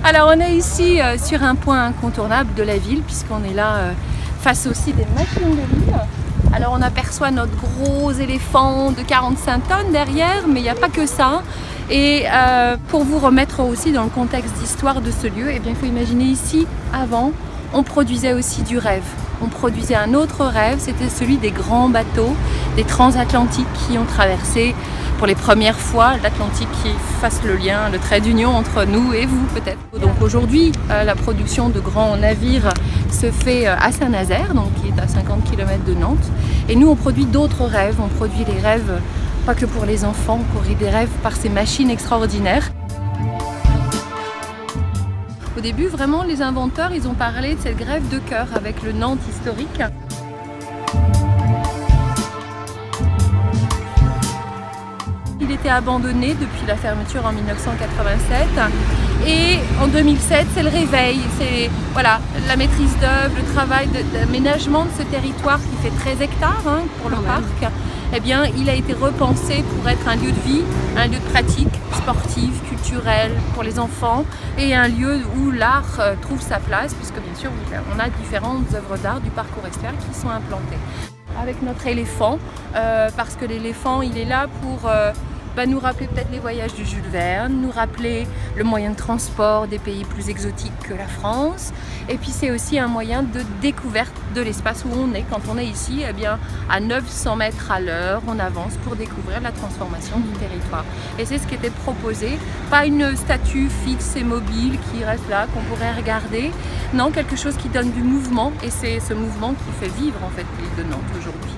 Alors on est ici sur un point incontournable de la ville puisqu'on est là face aussi des machines de l'île. Alors on aperçoit notre gros éléphant de 45 tonnes derrière, mais il n'y a pas que ça. Et pour vous remettre aussi dans le contexte d'histoire de ce lieu, eh bien, il faut imaginer ici, avant, on produisait aussi du rêve. On produisait un autre rêve, c'était celui des grands bateaux, des transatlantiques qui ont traversé pour les premières fois l'Atlantique, qui fasse le lien, le trait d'union entre nous et vous peut-être. Donc aujourd'hui, la production de grands navires se fait à Saint-Nazaire, donc qui est à 50 km de Nantes. Et nous, on produit d'autres rêves, on produit les rêves pas que pour les enfants, on produit des rêves par ces machines extraordinaires. Au début, vraiment, les inventeurs, ils ont parlé de cette grève de cœur avec le Nantes historique. Il était abandonné depuis la fermeture en 1987 et en 2007, c'est le réveil, c'est voilà, la maîtrise d'œuvre, le travail d'aménagement de ce territoire qui fait 13 hectares pour le parc. Eh bien, il a été repensé pour être un lieu de vie, un lieu de pratique sportive, culturelle pour les enfants et un lieu où l'art trouve sa place puisque bien sûr on a différentes œuvres d'art du parc Aurestler qui sont implantées. Avec notre éléphant, parce que l'éléphant il est là pour nous rappeler peut-être les voyages de Jules Verne, nous rappeler le moyen de transport des pays plus exotiques que la France. Et puis c'est aussi un moyen de découverte de l'espace où on est. Quand on est ici, eh bien, à 900 mètres à l'heure, on avance pour découvrir la transformation du territoire. Et c'est ce qui était proposé, pas une statue fixe et mobile qui reste là, qu'on pourrait regarder. Non, quelque chose qui donne du mouvement et c'est ce mouvement qui fait vivre en fait l'île de Nantes aujourd'hui.